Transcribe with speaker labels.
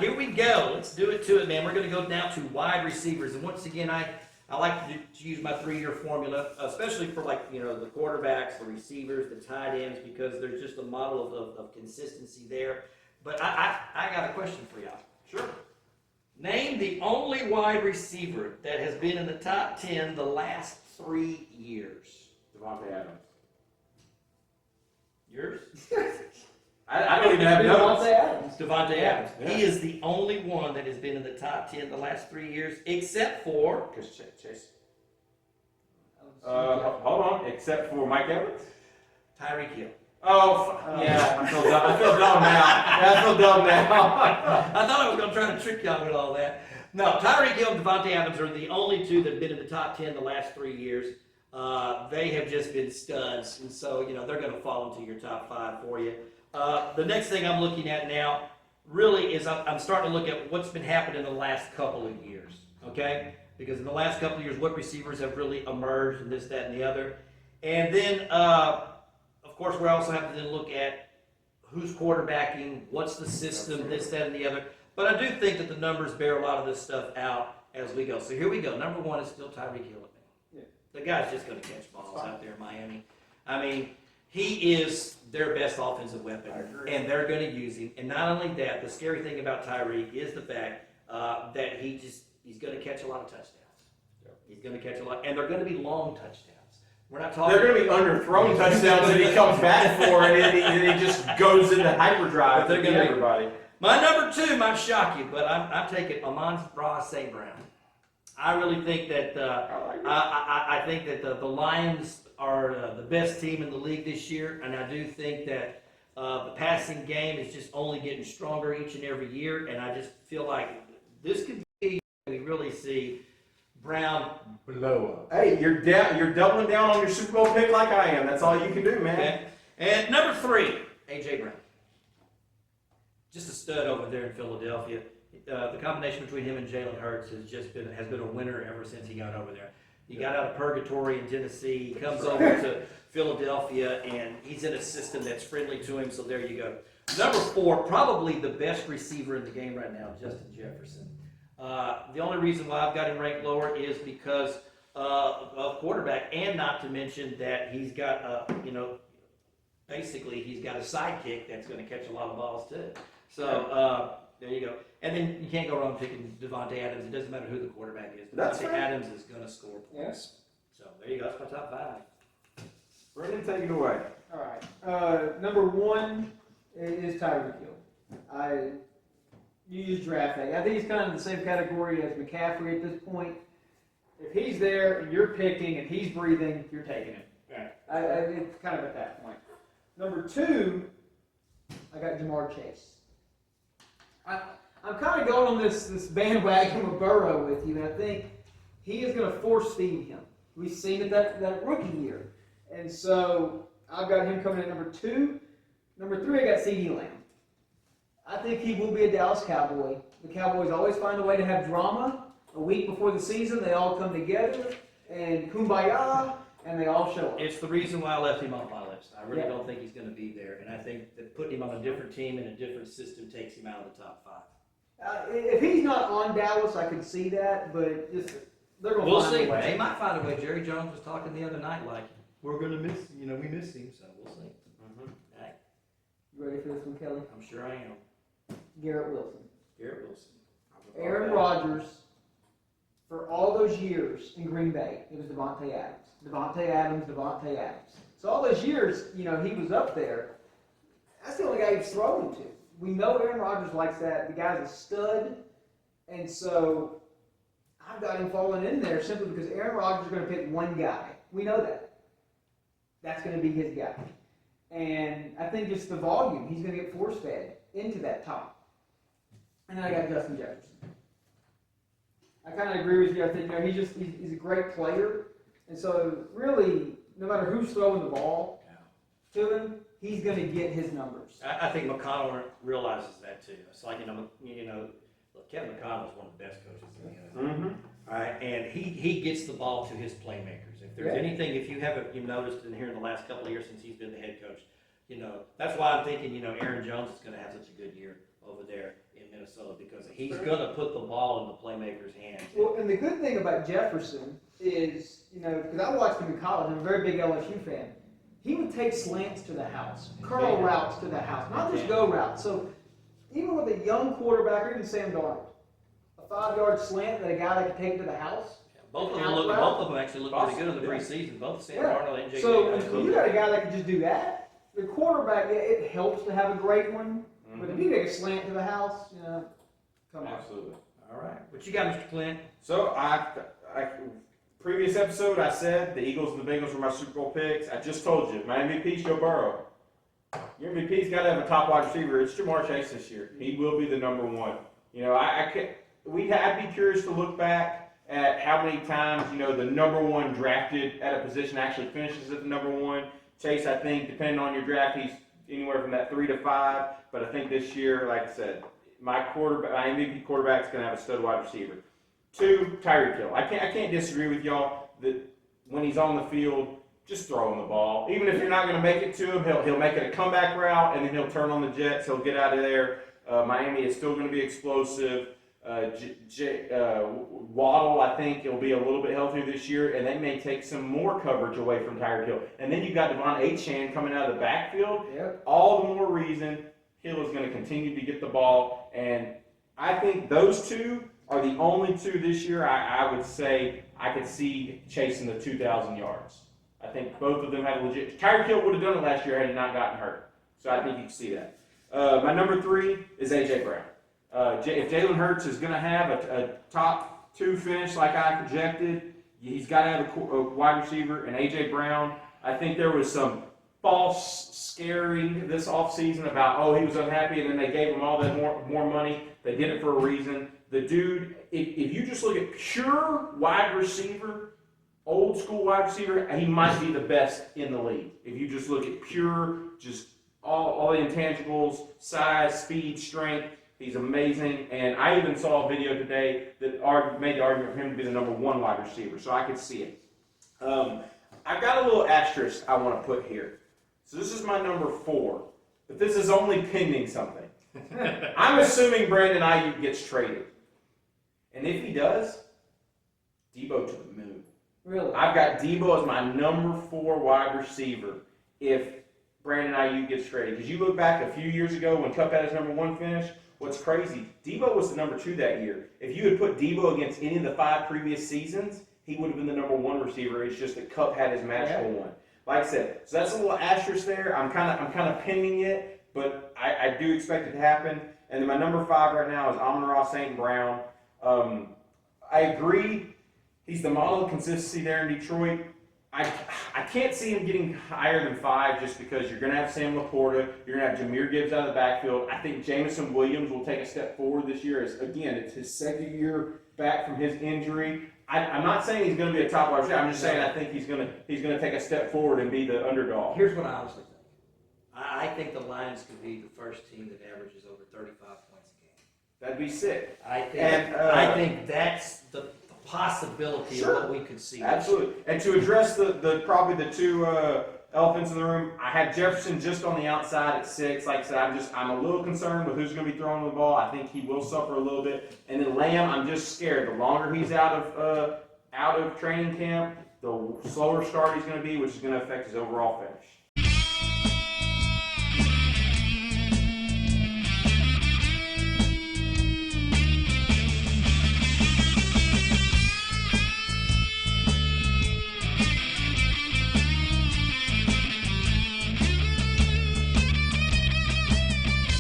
Speaker 1: here we go. Let's do it to it, man. We're going to go down to wide receivers. And once again, I like to use my 3-year formula, especially for like, the quarterbacks, the receivers, the tight ends, because there's just a model of consistency there. But I got a question for y'all.
Speaker 2: Sure.
Speaker 1: Name the only wide receiver that has been in the top 10 the last 3 years.
Speaker 2: Devontae Adams.
Speaker 1: Yours?
Speaker 2: I don't even have notes.
Speaker 1: Devontae Adams.
Speaker 2: Yeah.
Speaker 1: He is the only one that has been in the top 10 the last 3 years, except for
Speaker 2: Chase. Hold on. Except for Mike Evans?
Speaker 1: Tyreek Hill.
Speaker 2: Oh, yeah. I feel dumb now. I feel dumb now.
Speaker 1: I thought I was going to try to trick y'all with all that. No, Tyreek Hill and Devontae Adams are the only two that have been in the top 10 the last 3 years. They have just been studs, and so, they're going to fall into your top 5 for you. The next thing I'm looking at now really is I'm starting to look at what's been happening in the last couple of years, okay? Because in the last couple of years, what receivers have really emerged and this, that, and the other. And then, of course, we also have to then look at who's quarterbacking, what's the system, this, that, and the other. But I do think that the numbers bear a lot of this stuff out as we go. So here we go. Number 1 is still Tyreek Hill.
Speaker 2: Yeah.
Speaker 1: The guy's just going to catch balls out there in Miami. I mean, he is their best offensive weapon, and they're going to use him. And not only that, the scary thing about Tyreek is the fact that he's going to catch a lot of touchdowns. Yep. He's going to catch a lot, and they're going to be long touchdowns. We're not talking.
Speaker 2: They're going to be underthrown touchdowns that he comes back for, and he just goes into hyperdrive.
Speaker 1: They're going to
Speaker 2: everybody.
Speaker 1: My number 2 might shock you, but I'm taking Amon-Ra St. Brown. I really think that I think that the Lyons are the best team in the league this year, and I do think that the passing game is just only getting stronger each and every year, and I just feel like this could be we really see Brown blow up.
Speaker 2: Hey, you're doubling down on your Super Bowl pick like I am. That's all you can do, man.
Speaker 1: Okay. And number 3, A.J. Brown. Just a stud over there in Philadelphia. The combination between him and Jalen Hurts has been a winner ever since he got over there. He got out of purgatory in Tennessee. He comes over to Philadelphia, and he's in a system that's friendly to him. So there you go. Number 4, probably the best receiver in the game right now, Justin Jefferson. The only reason why I've got him ranked lower is because of quarterback, and not to mention that he's got basically he's got a sidekick that's going to catch a lot of balls too. So there you go. And then you can't go wrong picking Devontae Adams. It doesn't matter who the quarterback is. Devontae Adams is going to score points. Yes. So there you go. That's my top 5.
Speaker 2: Brendan, take it away.
Speaker 3: All right. Number 1 is Tyreek Hill. You use draft day. I think he's kind of in the same category as McCaffrey at this point. If he's there and you're picking and he's breathing, you're taking him.
Speaker 1: Right.
Speaker 3: It's kind of at that point. Number 2, I got Jamar Chase. I'm kind of going on this bandwagon with Burrow with you, and I think he is going to force feed him. We've seen it that rookie year. And so I've got him coming in number 2. Number 3, I got CeeDee Lamb. I think he will be a Dallas Cowboy. The Cowboys always find a way to have drama. A week before the season, they all come together and kumbaya, and they all show up.
Speaker 1: It's the reason why I left him off my list. I really don't think he's going to be there, and I think that putting him on a different team in a different system takes him out of the top 5.
Speaker 3: If he's not on Dallas, I could see that, but they're going to find a way.
Speaker 1: They might find a way. Jerry Jones was talking the other night like, we're going to miss, we miss him, so we'll see.
Speaker 2: Mm-hmm.
Speaker 1: All right.
Speaker 3: You ready for this one, Kelly?
Speaker 1: I'm sure I am.
Speaker 3: Garrett Wilson.
Speaker 1: Garrett Wilson.
Speaker 3: Aaron Rodgers, for all those years in Green Bay, it was Devontae Adams. Devontae Adams. So all those years, he was up there. That's the only guy he's thrown to. We know Aaron Rodgers likes that. The guy's a stud. And so I've got him falling in there simply because Aaron Rodgers is going to pick one guy. We know that. That's going to be his guy. And I think just the volume, he's going to get force-fed into that top. And then I got Justin Jefferson. I kind of agree with you. I think he's a great player. And so really, no matter who's throwing the ball to him, he's going to get his numbers.
Speaker 1: I think McConnell realizes that too. It's like, look, Kevin McConnell is one of the best coaches in the NFL.
Speaker 2: Mm-hmm.
Speaker 1: All right, and he gets the ball to his playmakers. If there's anything, if you haven't noticed in here in the last couple of years since he's been the head coach, You know, that's why I'm thinking, Aaron Jones is gonna have such a good year over there in Minnesota, because he's gonna put the ball in the playmaker's hands.
Speaker 3: Well, and the good thing about Jefferson is, because I watched him in college, I'm a very big LSU fan. He would take slants to the house, curl routes to the house, not just go routes. So even with a young quarterback, or even Sam Darnold, a 5-yard slant that a guy that could take to the house.
Speaker 1: Both of them actually look pretty good in the preseason, both Sam Darnold and J.J.
Speaker 3: So when you got a guy that can just do that, the quarterback, it helps to have a great one. But if you take a slant to the house, come on.
Speaker 2: Absolutely.
Speaker 1: All right. What you got, Mr. Clint?
Speaker 2: So I previous episode I said the Eagles and the Bengals were my Super Bowl picks. I just told you my MVP's Joe Burrow. Your MVP's got to have a top wide receiver. It's Jamar Chase this year. He will be the number one. I'd be curious to look back at how many times the number one drafted at a position actually finishes at the number one. Chase, I think, depending on your draft, he's anywhere from that 3 to 5. But I think this year, like I said, my MVP quarterback is going to have a stud wide receiver. 2, Tyreek Hill. I can't disagree with y'all that when he's on the field, just throw him the ball. Even if you're not going to make it to him, he'll make it a comeback route, and then he'll turn on the Jets. He'll get out of there. Miami is still going to be explosive. Waddle, I think, will be a little bit healthier this year, and they may take some more coverage away from Tyreek Hill. And then you've got Devon Achane coming out of the backfield.
Speaker 3: Yep.
Speaker 2: All the more reason Hill is going to continue to get the ball. And I think those two are the only two this year I would say I could see chasing the 2,000 yards. I think both of them have a legit. Tyreek Hill would have done it last year had he not gotten hurt. So I think you can see that. My number 3 is A.J. Brown. If Jalen Hurts is going to have a top 2 finish like I projected, he's got to have a wide receiver. And A.J. Brown, I think there was some false scaring this offseason about, he was unhappy, and then they gave him all that more money. They did it for a reason. The dude, if you just look at pure wide receiver, old school wide receiver, he might be the best in the league. If you just look at pure, just all the intangibles, size, speed, strength, he's amazing. And I even saw a video today that made the argument for him to be the number 1 wide receiver, so I could see it. I've got a little asterisk I want to put here. So this is my number 4, but this is only pending something. I'm assuming Brandon Ayuk gets traded. And if he does, Debo to the moon.
Speaker 3: Really?
Speaker 2: I've got Debo as my number 4 wide receiver if Brandon Ayuk gets traded. Because you look back a few years ago when Kupp had his number 1 finish, what's crazy, Debo was the number 2 that year. If you had put Debo against any of the 5 previous seasons, he would have been the number 1 receiver. It's just that Kupp had his magical one. Like I said, so that's a little asterisk there. I'm kind of pinning it, but I do expect it to happen. And then my number 5 right now is Amon-Ra St. Brown. I agree. He's the model of consistency there in Detroit. I can't see him getting higher than 5 just because you're going to have Sam Laporta. You're going to have Jahmyr Gibbs out of the backfield. I think Jameson Williams will take a step forward this year. Again, it's his 2nd year back from his injury. I'm not saying he's going to be a top wide receiver. I'm just saying I think he's going to take a step forward and be the underdog.
Speaker 1: Here's what I honestly think. I think the Lions could be the first team that averages over 35 points a game.
Speaker 2: That'd be sick.
Speaker 1: I think that's the possibility of what we could see.
Speaker 2: Absolutely. And to address probably the 2 elephants in the room, I had Jefferson just on the outside at 6. Like I said, I'm a little concerned with who's going to be throwing the ball. I think he will suffer a little bit. And then Lamb, I'm just scared. The longer he's out of training camp, the slower start he's going to be, which is going to affect his overall finish.